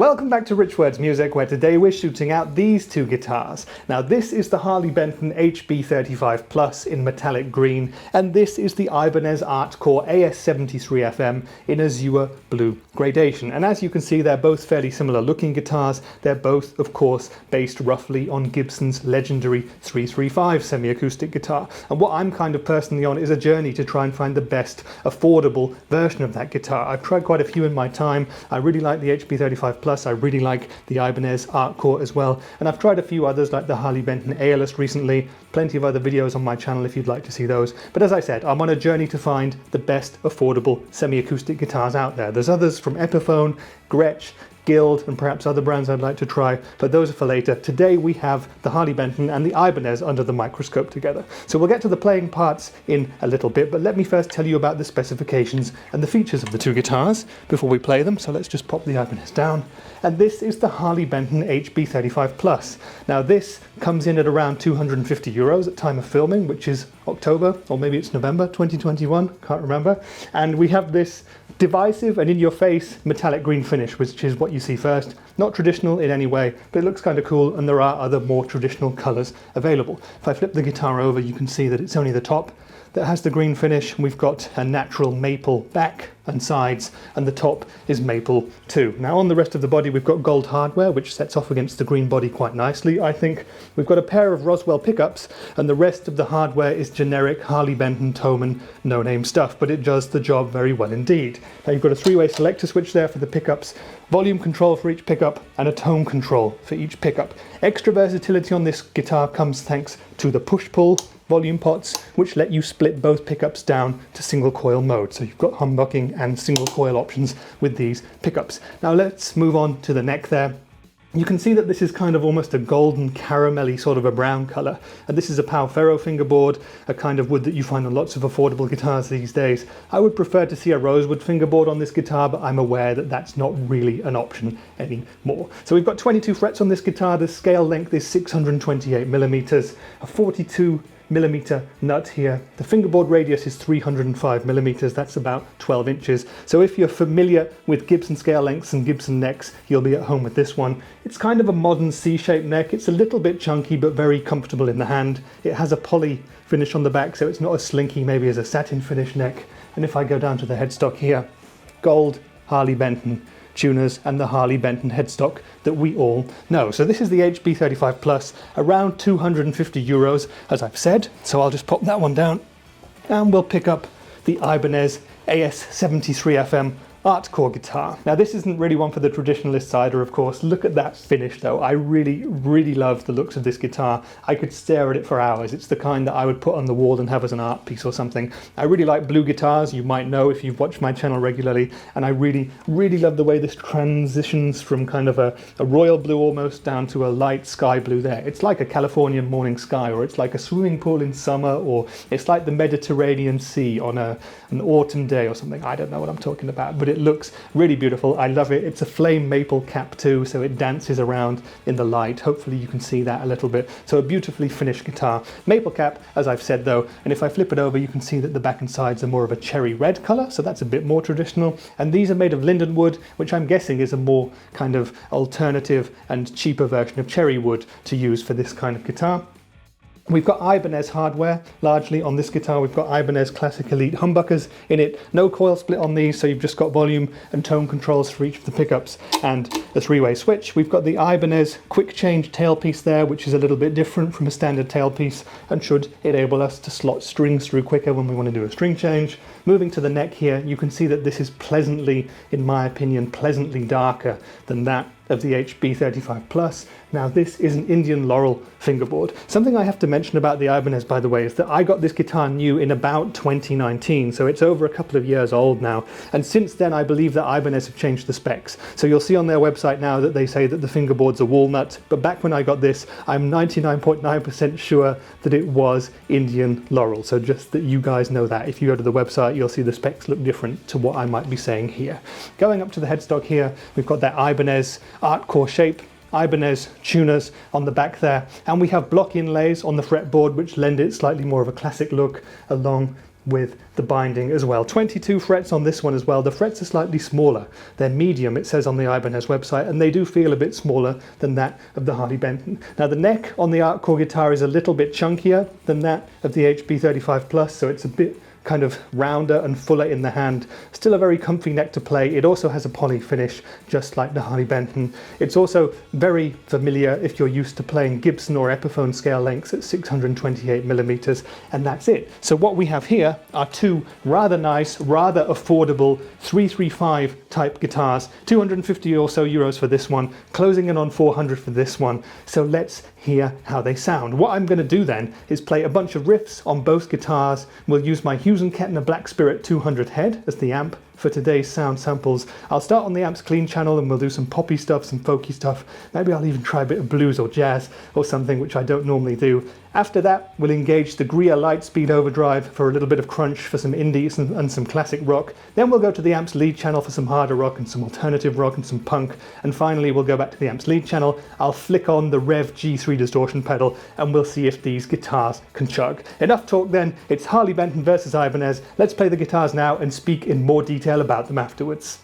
Welcome back to Rich Words Music, where today we're shooting out these two guitars. Now this is the Harley Benton HB-35 Plus in metallic green, and this is the Ibanez Artcore AS73FM in azure blue gradation. And as you can see, they're both fairly similar looking guitars. They're both, of course, based roughly on Gibson's legendary 335 semi-acoustic guitar. And what I'm kind of personally on is a journey to try and find the best affordable version of that guitar. I've tried quite a few in my time. I really like the HB-35 Plus, I really like the Ibanez Artcore as well, and I've tried a few others like the Harley Benton ALS recently. Plenty of other videos on my channel if you'd like to see those. But as I said, I'm on a journey to find the best affordable semi-acoustic guitars out there. There's others from Epiphone, Gretsch, Guild, and perhaps other brands I'd like to try, but those are for later. Today we have the Harley Benton and the Ibanez under the microscope together. So we'll get to the playing parts in a little bit, but let me first tell you about the specifications and the features of the two guitars before we play them. So let's just pop the Ibanez down. And this is the Harley Benton HB-35 Plus. Now this comes in at around €250 at time of filming, which is October, or maybe it's November 2021, can't remember. And we have this divisive and in-your-face metallic green finish, which is what you see first. Not traditional in any way, but it looks kind of cool, and there are other more traditional colours available. If I flip the guitar over, you can see that it's only the top that has the green finish. We've got a natural maple back and sides, and the top is maple too. Now on the rest of the body we've got gold hardware, which sets off against the green body quite nicely, I think. We've got a pair of Roswell pickups, and the rest of the hardware is generic Harley Benton Thomann no-name stuff, but it does the job very well indeed. Now you've got a three-way selector switch there for the pickups, volume control for each pickup, and a tone control for each pickup. Extra versatility on this guitar comes thanks to the push-pull volume pots, which let you split both pickups down to single coil mode. So you've got humbucking and single coil options with these pickups. Now let's move on to the neck there. You can see that this is kind of almost a golden caramelly sort of a brown colour, and this is a Pau Ferro fingerboard, a kind of wood that you find on lots of affordable guitars these days. I would prefer to see a rosewood fingerboard on this guitar, but I'm aware that that's not really an option anymore. So we've got 22 frets on this guitar. The scale length is 628mm, a 42mm nut here. The fingerboard radius is 305mm, that's about 12 inches. So if you're familiar with Gibson scale lengths and Gibson necks, you'll be at home with this one. It's kind of a modern C-shaped neck. It's a little bit chunky, but very comfortable in the hand. It has a poly finish on the back, so it's not as slinky maybe as a satin finish neck. And if I go down to the headstock here, gold Harley Benton tuners and the Harley Benton headstock that we all know. So this is the HB-35 Plus, around €250 as I've said. So I'll just pop that one down and we'll pick up the Ibanez AS73FM Artcore guitar. Now this isn't really one for the traditionalist either, of course. Look at that finish though. I really love the looks of this guitar. I could stare at it for hours. It's the kind that I would put on the wall and have as an art piece or something. I really like blue guitars, you might know if you've watched my channel regularly, and I really love the way this transitions from kind of a royal blue almost down to a light sky blue there. It's like a Californian morning sky, or it's like a swimming pool in summer, or it's like the Mediterranean Sea on an autumn day or something. I don't know what I'm talking about, but it looks really beautiful. I love it. It's a flame maple cap too, so it dances around in the light. Hopefully you can see that a little bit. So a beautifully finished guitar. Maple cap, as I've said though, and if I flip it over you can see that the back and sides are more of a cherry red colour, so that's a bit more traditional. And these are made of linden wood, which I'm guessing is a more kind of alternative and cheaper version of cherry wood to use for this kind of guitar. We've got Ibanez hardware largely on this guitar. We've got Ibanez Classic Elite humbuckers in it. No coil split on these, so you've just got volume and tone controls for each of the pickups and a three-way switch. We've got the Ibanez quick change tailpiece there, which is a little bit different from a standard tailpiece and should enable us to slot strings through quicker when we want to do a string change. Moving to the neck here, you can see that this is pleasantly, in my opinion, pleasantly darker than that of the HB-35 Plus. Now this is an Indian Laurel fingerboard. Something I have to mention about the Ibanez, by the way, is that I got this guitar new in about 2019, so it's over a couple of years old now, and since then I believe that Ibanez have changed the specs. So you'll see on their website now that they say that the fingerboards are walnut, but back when I got this I'm 99.9% sure that it was Indian Laurel, so just that you guys know that. If you go to the website you'll see the specs look different to what I might be saying here. Going up to the headstock here, we've got that Ibanez Artcore shape, Ibanez tuners on the back there, and we have block inlays on the fretboard which lend it slightly more of a classic look along with the binding as well. 22 frets on this one as well. The frets are slightly smaller. They're medium, it says on the Ibanez website, and they do feel a bit smaller than that of the Harley Benton. Now the neck on the Artcore guitar is a little bit chunkier than that of the HB-35 Plus, so it's a bit kind of rounder and fuller in the hand. Still a very comfy neck to play. It also has a poly finish, just like the Harley Benton. It's also very familiar if you're used to playing Gibson or Epiphone scale lengths at 628mm, and that's it. So what we have here are two rather nice, rather affordable 335 type guitars. 250 or so euros for this one, closing in on 400 for this one. So let's hear how they sound. What I'm going to do then is play a bunch of riffs on both guitars. We'll use my Hughes & Kettner Black Spirit 200 head as the amp for today's sound samples. I'll start on the Amps Clean channel and we'll do some poppy stuff, some folky stuff. Maybe I'll even try a bit of blues or jazz or something, which I don't normally do. After that, we'll engage the Greer Lightspeed Overdrive for a little bit of crunch, for some indies and some classic rock. Then we'll go to the Amps Lead channel for some harder rock and some alternative rock and some punk. And finally, we'll go back to the Amps Lead channel. I'll flick on the Rev G3 distortion pedal and we'll see if these guitars can chug. Enough talk then, it's Harley Benton versus Ibanez. Let's play the guitars now and speak in more detail about them afterwards.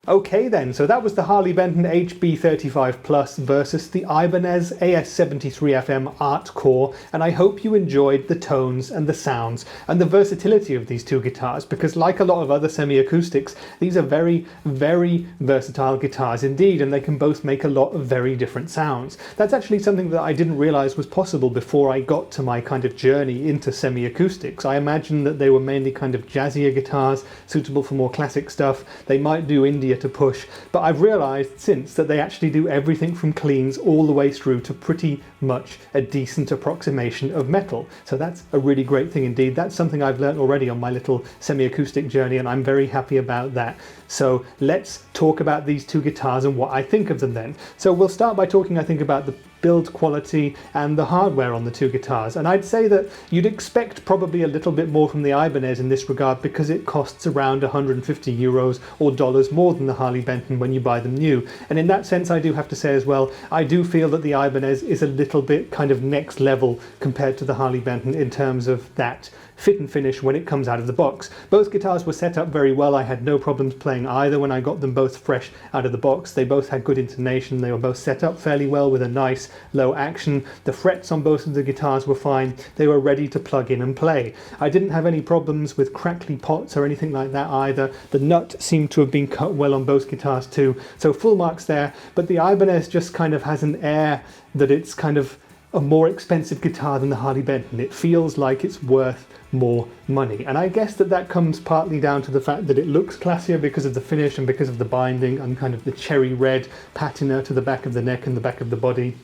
Okay then, so that was the Harley Benton HB-35 Plus versus the Ibanez AS73FM Artcore, and I hope you enjoyed the tones and the sounds and the versatility of these two guitars, because like a lot of other semi-acoustics, these are very, very versatile guitars indeed, and they can both make a lot of very different sounds. That's actually something that I didn't realize was possible before I got to my kind of journey into semi-acoustics. I imagined that they were mainly kind of jazzier guitars, suitable for more classic stuff. They might do India to push, but I've realized since that they actually do everything from cleans all the way through to pretty much a decent approximation of metal. So that's a really great thing indeed. That's something I've learned already on my little semi-acoustic journey, and I'm very happy about that. So let's talk about these two guitars and what I think of them then. So we'll start by talking, I think, about the build quality and the hardware on the two guitars, and I'd say that you'd expect probably a little bit more from the Ibanez in this regard, because it costs around 150 euros or dollars more than the Harley Benton when you buy them new. And in that sense, I do have to say as well, I do feel that the Ibanez is a little bit kind of next level compared to the Harley Benton in terms of that fit and finish when it comes out of the box. Both guitars were set up very well. I had no problems playing either when I got them both fresh out of the box. They both had good intonation. They were both set up fairly well with a nice low action. The frets on both of the guitars were fine. They were ready to plug in and play. I didn't have any problems with crackly pots or anything like that either. The nut seemed to have been cut well on both guitars too. So full marks there. But the Ibanez just kind of has an air that it's kind of a more expensive guitar than the Harley Benton. It feels like it's worth more money, and I guess that comes partly down to the fact that it looks classier because of the finish and because of the binding and kind of the cherry red patina to the back of the neck and the back of the body.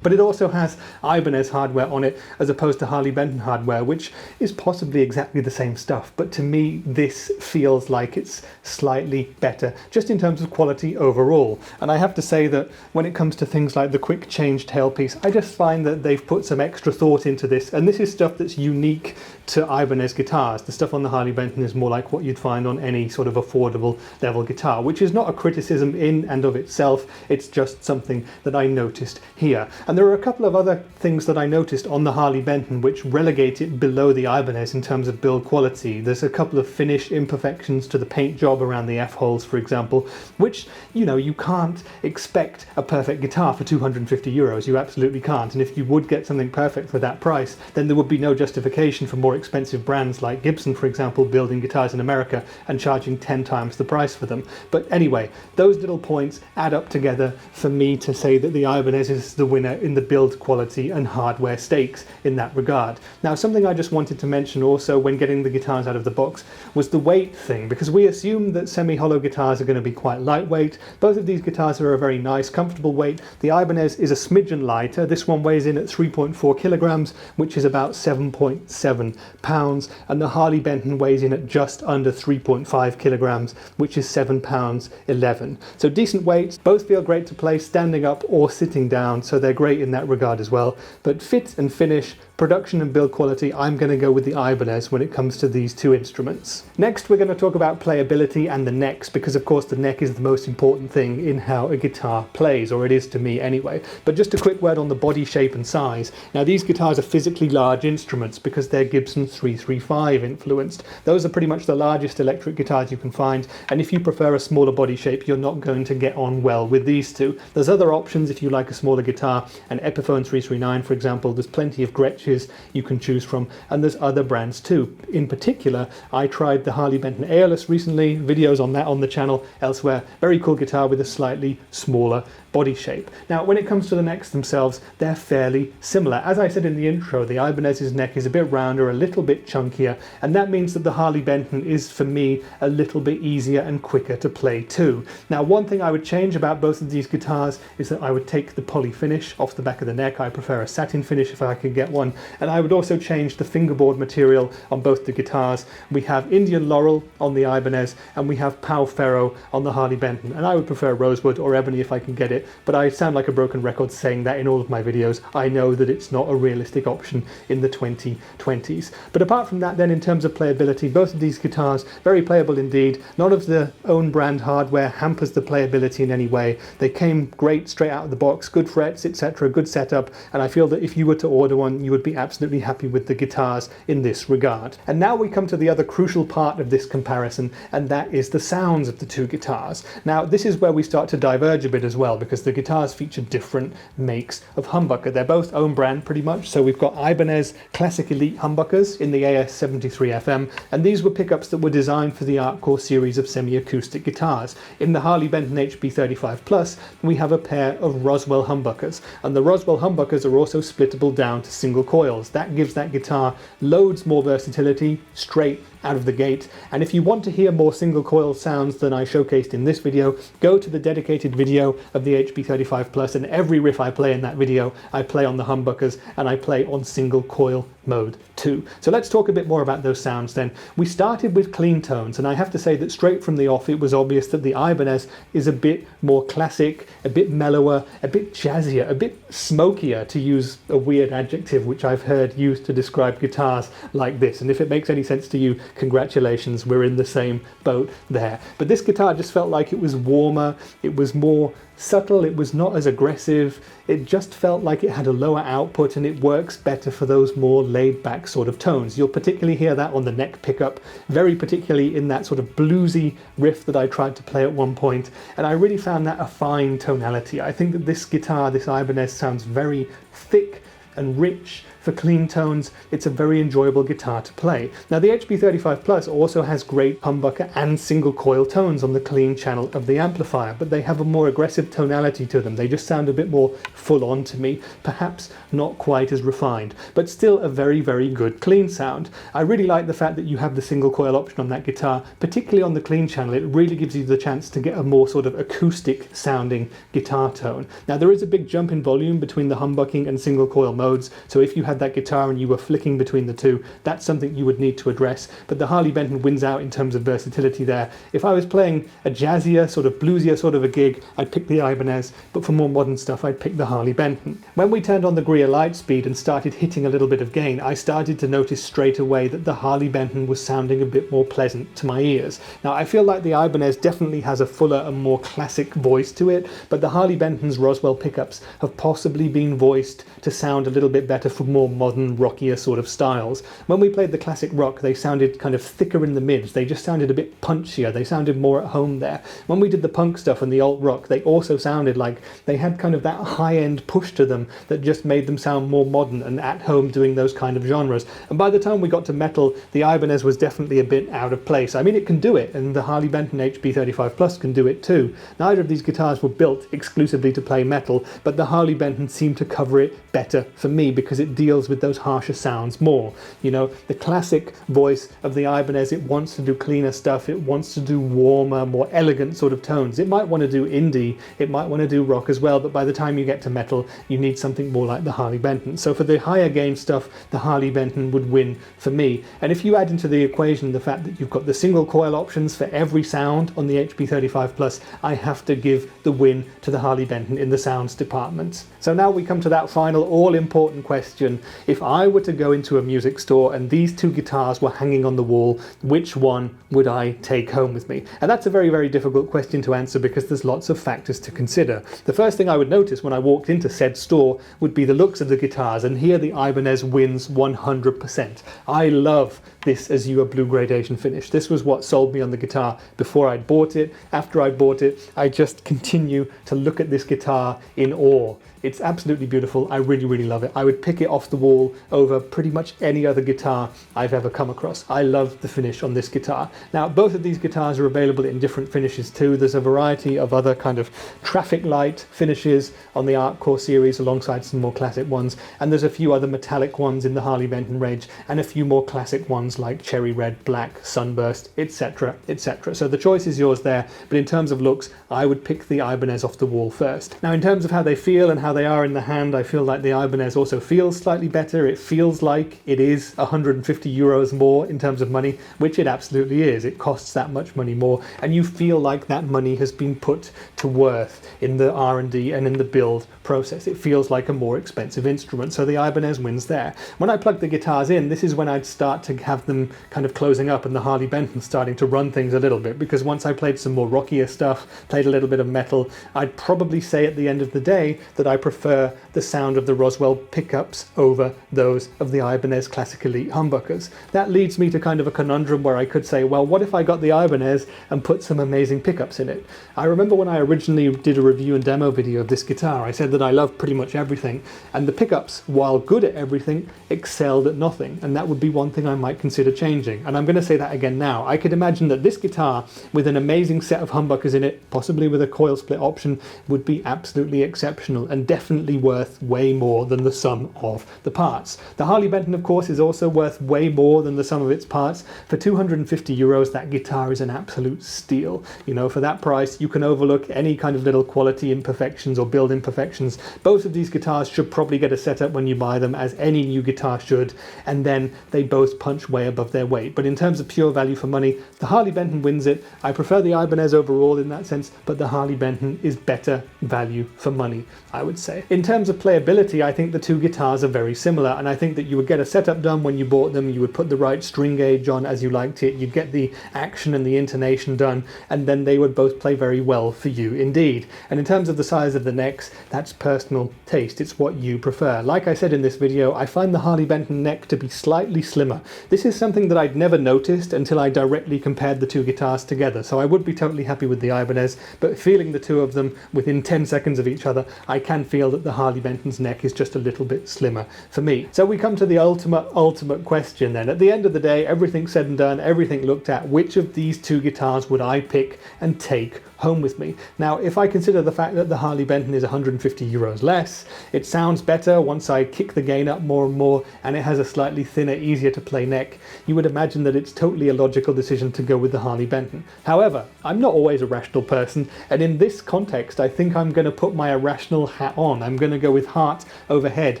But it also has Ibanez hardware on it as opposed to Harley Benton hardware, which is possibly exactly the same stuff. But to me, this feels like it's slightly better, just in terms of quality overall. And I have to say that when it comes to things like the quick change tailpiece, I just find that they've put some extra thought into this. And this is stuff that's unique to Ibanez guitars. The stuff on the Harley Benton is more like what you'd find on any sort of affordable level guitar, which is not a criticism in and of itself. It's just something that I noticed here. And there are a couple of other things that I noticed on the Harley Benton which relegate it below the Ibanez in terms of build quality. There's a couple of finish imperfections to the paint job around the F-holes, for example, which, you know, you can't expect a perfect guitar for 250 euros. You absolutely can't. And if you would get something perfect for that price, then there would be no justification for more expensive brands like Gibson, for example, building guitars in America and charging 10 times the price for them. But anyway, those little points add up together for me to say that the Ibanez is the winner in the build quality and hardware stakes in that regard. Now, something I just wanted to mention also when getting the guitars out of the box was the weight thing, because we assume that semi-hollow guitars are going to be quite lightweight. Both of these guitars are a very nice, comfortable weight. The Ibanez is a smidgen lighter. This one weighs in at 3.4 kilograms, which is about 7.7 pounds, and the Harley Benton weighs in at just under 3.5 kilograms, which is 7 pounds 11. So decent weights. Both feel great to play standing up or sitting down, so they're great in that regard as well. But fit and finish, production and build quality, I'm going to go with the Ibanez when it comes to these two instruments. Next, we're going to talk about playability and the necks, because of course the neck is the most important thing in how a guitar plays, or it is to me anyway. But just a quick word on the body shape and size. Now, these guitars are physically large instruments because they're Gibson 335 influenced. Those are pretty much the largest electric guitars you can find, and if you prefer a smaller body shape, you're not going to get on well with these two. There's other options if you like a smaller guitar, an Epiphone 339 for example. There's plenty of Gretsch pitches you can choose from, and there's other brands too. In particular, I tried the Harley Benton ALS recently, videos on that on the channel, elsewhere. Very cool guitar with a slightly smaller body shape. Now, when it comes to the necks themselves, they're fairly similar. As I said in the intro, the Ibanez's neck is a bit rounder, a little bit chunkier, and that means that the Harley Benton is, for me, a little bit easier and quicker to play too. Now, one thing I would change about both of these guitars is that I would take the poly finish off the back of the neck. I prefer a satin finish if I could get one, and I would also change the fingerboard material on both the guitars. We have Indian Laurel on the Ibanez, and we have Pau Ferro on the Harley Benton, and I would prefer rosewood or ebony if I can get it, but I sound like a broken record saying that in all of my videos. I know that it's not a realistic option in the 2020s. But apart from that then, in terms of playability, both of these guitars, very playable indeed. None of the own brand hardware hampers the playability in any way. They came great straight out of the box, good frets, etc., good setup, and I feel that if you were to order one, you would be absolutely happy with the guitars in this regard. And now we come to the other crucial part of this comparison, and that is the sounds of the two guitars. Now, this is where we start to diverge a bit as well, because the guitars feature different makes of humbucker. They're both own brand pretty much, so we've got Ibanez Classic Elite humbuckers in the AS73FM, and these were pickups that were designed for the Artcore series of semi-acoustic guitars. In the Harley Benton HB-35 Plus, we have a pair of Roswell humbuckers, and the Roswell humbuckers are also splittable down to single coils. That gives that guitar loads more versatility straight out of the gate, and if you want to hear more single coil sounds than I showcased in this video, go to the dedicated video of the HB-35 Plus, and every riff I play in that video I play on the humbuckers, and I play on single coil mode too. So let's talk a bit more about those sounds then. We started with clean tones, and I have to say that straight from the off it was obvious that the Ibanez is a bit more classic, a bit mellower, a bit jazzier, a bit smokier, to use a weird adjective which I've heard used to describe guitars like this, and if it makes any sense to you, congratulations, we're in the same boat there. But this guitar just felt like it was warmer, it was more subtle, it was not as aggressive, it just felt like it had a lower output, and it works better for those more laid-back sort of tones. You'll particularly hear that on the neck pickup, very particularly in that sort of bluesy riff that I tried to play at one point, and I really found that a fine tonality. I think that this guitar, this Ibanez, sounds very thick and rich. For clean tones, it's a very enjoyable guitar to play. Now, the HB-35 Plus also has great humbucker and single coil tones on the clean channel of the amplifier, but they have a more aggressive tonality to them. They just sound a bit more full on to me, perhaps not quite as refined, but still a very, very good clean sound. I really like the fact that you have the single coil option on that guitar, particularly on the clean channel. It really gives you the chance to get a more sort of acoustic sounding guitar tone. Now, there is a big jump in volume between the humbucking and single coil modes, so if you had that guitar and you were flicking between the two, that's something you would need to address, but the Harley Benton wins out in terms of versatility there. If I was playing a jazzier, sort of bluesier sort of a gig, I'd pick the Ibanez, but for more modern stuff, I'd pick the Harley Benton. When we turned on the Greer light speed and started hitting a little bit of gain, I started to notice straight away that the Harley Benton was sounding a bit more pleasant to my ears. Now, I feel like the Ibanez definitely has a fuller and more classic voice to it, but the Harley Benton's Roswell pickups have possibly been voiced to sound a little bit better for more modern, rockier sort of styles. When we played the classic rock, they sounded kind of thicker in the mids. They just sounded a bit punchier. They sounded more at home there. When we did the punk stuff and the alt rock, they also sounded like they had kind of that high-end push to them that just made them sound more modern and at home doing those kind of genres. And by the time we got to metal, the Ibanez was definitely a bit out of place. I mean, it can do it, and the Harley Benton HB-35 Plus can do it too. Neither of these guitars were built exclusively to play metal, but the Harley Benton seemed to cover it better for me because it deals with those harsher sounds more. You know, the classic voice of the Ibanez, it wants to do cleaner stuff, it wants to do warmer, more elegant sort of tones. It might want to do indie, it might want to do rock as well, but by the time you get to metal, you need something more like the Harley Benton. So for the higher gain stuff, the Harley Benton would win for me. And if you add into the equation the fact that you've got the single coil options for every sound on the HB-35 Plus, I have to give the win to the Harley Benton in the sounds department. So now we come to that final all-important question. If I were to go into a music store and these two guitars were hanging on the wall, which one would I take home with me? And that's a very, very difficult question to answer because there's lots of factors to consider. The first thing I would notice when I walked into said store would be the looks of the guitars, and here the Ibanez wins 100%. I love this Azure blue gradation finish. This was what sold me on the guitar before I'd bought it. After I bought it, I just continue to look at this guitar in awe. It's absolutely beautiful. I really, really love it. I would pick it off the wall over pretty much any other guitar I've ever come across. I love the finish on this guitar. Now, both of these guitars are available in different finishes too. There's a variety of other kind of traffic light finishes on the Artcore series alongside some more classic ones, and there's a few other metallic ones in the Harley Benton range and a few more classic ones like cherry red, black, sunburst, etc, etc. So the choice is yours there, but in terms of looks, I would pick the Ibanez off the wall first. Now, in terms of how they feel and how they are in the hand, I feel like the Ibanez also feels slightly better. It feels like it is 150 euros more in terms of money, which it absolutely is. It costs that much money more, and you feel like that money has been put to worth in the R&D and in the build process. It feels like a more expensive instrument, so the Ibanez wins there. When I plug the guitars in, this is when I'd start to have them kind of closing up and the Harley Benton starting to run things a little bit, because once I played some more rockier stuff, played a little bit of metal, I'd probably say at the end of the day that I prefer the sound of the Roswell pickups over those of the Ibanez Classic Elite humbuckers. That leads me to kind of a conundrum where I could say, well, what if I got the Ibanez and put some amazing pickups in it? I remember when I originally did a review and demo video of this guitar, I said that I love pretty much everything, and the pickups, while good at everything, excelled at nothing, and that would be one thing I might consider changing. And I'm going to say that again now. I could imagine that this guitar, with an amazing set of humbuckers in it, possibly with a coil split option, would be absolutely exceptional and definitely worth way more than the sum of the parts. The Harley Benton, of course, is also worth way more than the sum of its parts. For 250 euros, that guitar is an absolute steal. You know, for that price, you can overlook any kind of little quality imperfections or build imperfections. Both of these guitars should probably get a setup when you buy them, as any new guitar should, and then they both punch way above their weight. But in terms of pure value for money, the Harley Benton wins it. I prefer the Ibanez overall in that sense, but the Harley Benton is better value for money, I would say. In terms of playability, I think the two guitars are very similar, and I think that you would get a setup done when you bought them, you would put the right string gauge on as you liked it, you'd get the action and the intonation done, and then they would both play very well for you indeed. And in terms of the size of the necks, that's personal taste. It's what you prefer. Like I said in this video, I find the Harley Benton neck to be slightly slimmer. This is something that I'd never noticed until I directly compared the two guitars together, so I would be totally happy with the Ibanez, but feeling the two of them within 10 seconds of each other, I can feel that the Harley Benton's neck is just a little bit slimmer for me. So we come to the ultimate question then. At the end of the day, everything said and done, everything looked at, which of these two guitars would I pick and take home with me? Now, if I consider the fact that the Harley Benton is 150 euros less, it sounds better once I kick the gain up more and more, and it has a slightly thinner, easier to play neck, you would imagine that it's totally a logical decision to go with the Harley Benton. However, I'm not always a rational person, and in this context, I think I'm going to put my irrational hat on. I'm going to go with heart over head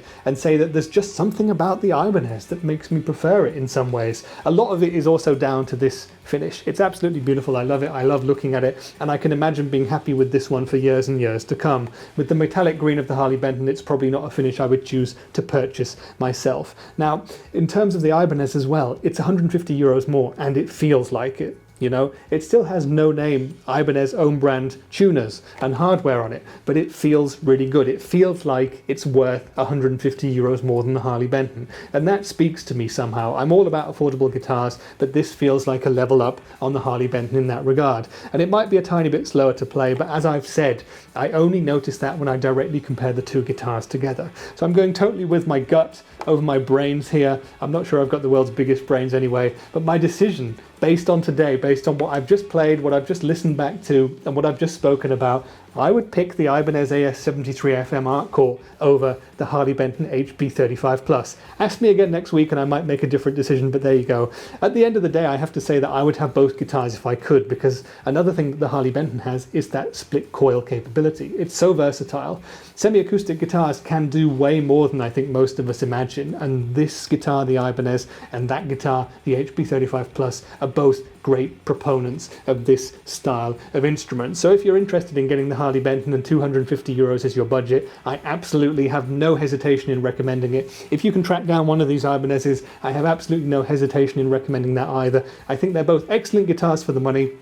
and say that there's just something about the Ibanez that makes me prefer it in some ways. A lot of it is also down to this finish. It's absolutely beautiful. I love it. I love looking at it, and I can imagine being happy with this one for years and years to come. With the metallic green of the Harley Benton, it's probably not a finish I would choose to purchase myself. Now, in terms of the Ibanez as well, it's 150 euros more, and it feels like it. You know, it still has no name Ibanez own brand tuners and hardware on it, but it feels really good. It feels like it's worth 150 euros more than the Harley Benton, and that speaks to me somehow. I'm all about affordable guitars, but this feels like a level up on the Harley Benton in that regard. And it might be a tiny bit slower to play, but as I've said, I only noticed that when I directly compare the two guitars together. So I'm going totally with my gut over my brains here. I'm not sure I've got the world's biggest brains anyway, but my decision based on today, based on what I've just played, what I've just listened back to, and what I've just spoken about, I would pick the Ibanez AS73FM Artcore over the Harley Benton HB-35 Plus. Ask me again next week and I might make a different decision, but there you go. At the end of the day, I have to say that I would have both guitars if I could, because another thing that the Harley Benton has is that split coil capability. It's so versatile. Semi-acoustic guitars can do way more than I think most of us imagine, and this guitar, the Ibanez, and that guitar, the HB-35 Plus, are both great proponents of this style of instrument. So if you're interested in getting the Harley Benton and 250 euros is your budget, I absolutely have no hesitation in recommending it. If you can track down one of these Ibanezes, I have absolutely no hesitation in recommending that either. I think they're both excellent guitars for the money.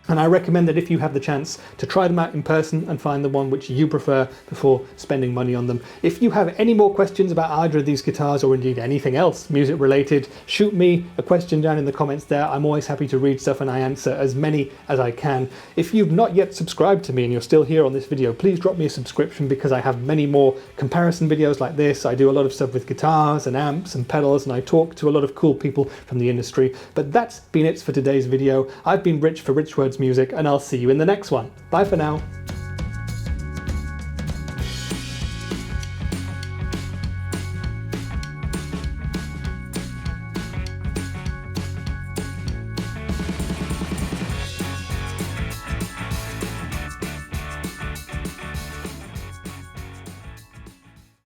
And I recommend that if you have the chance to try them out in person and find the one which you prefer before spending money on them. If you have any more questions about either of these guitars or indeed anything else music related, shoot me a question down in the comments there. I'm always happy to read stuff and I answer as many as I can. If you've not yet subscribed to me and you're still here on this video, please drop me a subscription because I have many more comparison videos like this. I do a lot of stuff with guitars and amps and pedals, and I talk to a lot of cool people from the industry. But that's been it for today's video. I've been Rich for Rich Words Music, and I'll see you in the next one. Bye for now.